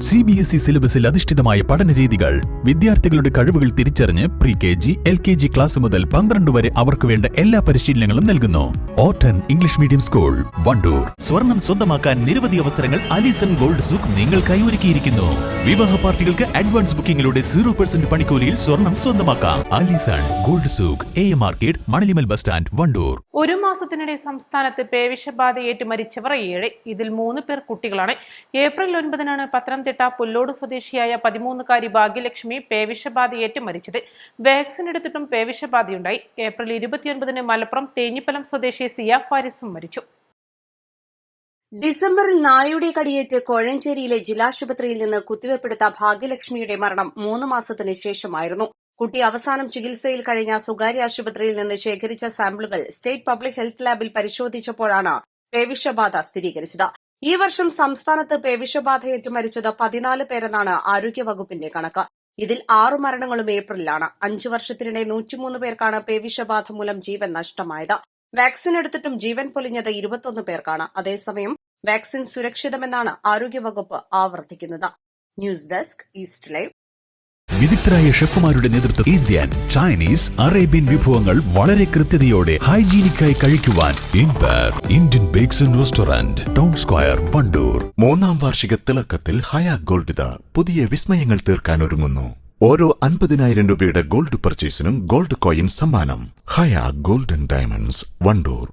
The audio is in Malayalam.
CBSE സിലബസിൽ അധിഷ്ഠിതമായ പഠനരീതികൾ വിദ്യാർത്ഥികളുടെ കഴിവുകൾ തിരിച്ചറിഞ്ഞ് pre-KG, LKG ക്ലാസ് മുതൽ 12 വരെ അവർക്ക് വേണ്ട എല്ലാ പരിശീലനങ്ങളും നൽകുന്നു. ഓട്ടൻ ഇംഗ്ലീഷ് മീഡിയം സ്കൂൾ, വണ്ടൂർ. സ്വർണം സ്വന്തമാക്കാൻ നിരവധി അവസരങ്ങൾ അലിസൺ ഗോൾഡ് സൂക്ക് നിങ്ങൾക്കായി ഒരുക്കിയിരിക്കുന്നു. വിവാഹ പാർട്ടികൾക്ക് അഡ്വാൻസ് ബുക്കിംഗിലൂടെ 0% പണിക്കൂലിയിൽ സ്വർണം സ്വന്തമാക്കാം. Alison gold souk, AM market, മണലിമൽ ബസ് സ്റ്റാൻഡ്, വണ്ടൂർ. ഒരു മാസത്തിനിടെ സംസ്ഥാനത്ത് പേവിഷബാധയേറ്റ് മരിച്ചവർ 7. ഇതിൽ 3 പേർ കുട്ടികളാണ്. ഏപ്രിൽ 9-നാണ് പത്തനംതിട്ട പുല്ലോട് സ്വദേശിയായ 13-കാരി ഭാഗ്യലക്ഷ്മി പേവിഷബാധയേറ്റ് മരിച്ചത്. വാക്സിൻ എടുത്തിട്ടും പേവിഷബാധയുണ്ടായി. ഏപ്രിൽ 29-ന് മലപ്പുറം തേഞ്ഞിപ്പലം സ്വദേശി സിയ ഫാരിസും മരിച്ചു. ഡിസംബറിൽ നായയുടെ കടിയേറ്റ് കോഴഞ്ചേരിയിലെ ജില്ലാശുപത്രിയിൽ നിന്ന് കുത്തിവെപ്പെടുത്ത ഭാഗ്യലക്ഷ്മിയുടെ മരണം 3 മാസത്തിന് ശേഷമായിരുന്നു. കുട്ടി അവസാനം ചികിത്സയിൽ കഴിഞ്ഞ സ്വകാര്യ ആശുപത്രിയിൽ നിന്ന് ശേഖരിച്ച സാമ്പിളുകൾ സ്റ്റേറ്റ് പബ്ലിക് ഹെൽത്ത് ലാബിൽ പരിശോധിച്ചപ്പോഴാണ് പേവിഷബാധ സ്ഥിരീകരിച്ചത്. ഈ വർഷം സംസ്ഥാനത്ത് പേവിഷബാധയേറ്റ് മരിച്ചത് 14 പേരെന്നാണ് ആരോഗ്യവകുപ്പിന്റെ കണക്ക്. ഇതിൽ 6 മരണങ്ങളും ഏപ്രിലാണ്. 5 വർഷത്തിനിടെ 103 പേർക്കാണ് പേവിഷബാധ മൂലം ജീവൻ നഷ്ടമായത്. വാക്സിൻ എടുത്തിട്ടും ജീവൻ പൊലിഞ്ഞത് 21 പേർക്കാണ്. അതേസമയം വാക്സിൻ സുരക്ഷിതമെന്നാണ് ആരോഗ്യവകുപ്പ് ആവർത്തിക്കുന്നത്. News desk, east live. വിദഗ്ധരായ ഷെഫുമാരുടെ നേതൃത്വം ഇന്ത്യൻ, ചൈനീസ്, അറേബ്യൻ വിഭവങ്ങൾ വളരെ കൃത്യതയോടെ ഹൈജീനിക്കായി കഴിക്കുവാൻ Indian bakes and restaurant, town square, Wandoor. 3-ാം വാർഷിക തിളക്കത്തിൽ ഹയാത്ത് ഗോൾഡ് പുതിയ വിസ്മയങ്ങൾ തീർക്കാൻ ഒരുങ്ങുന്നു. ഓരോ 50,000 രൂപയുടെ ഗോൾഡ് പർച്ചേസിനും ഗോൾഡ് കോയിൻ സമ്മാനം. Hayath Golden Diamonds, Wandoor.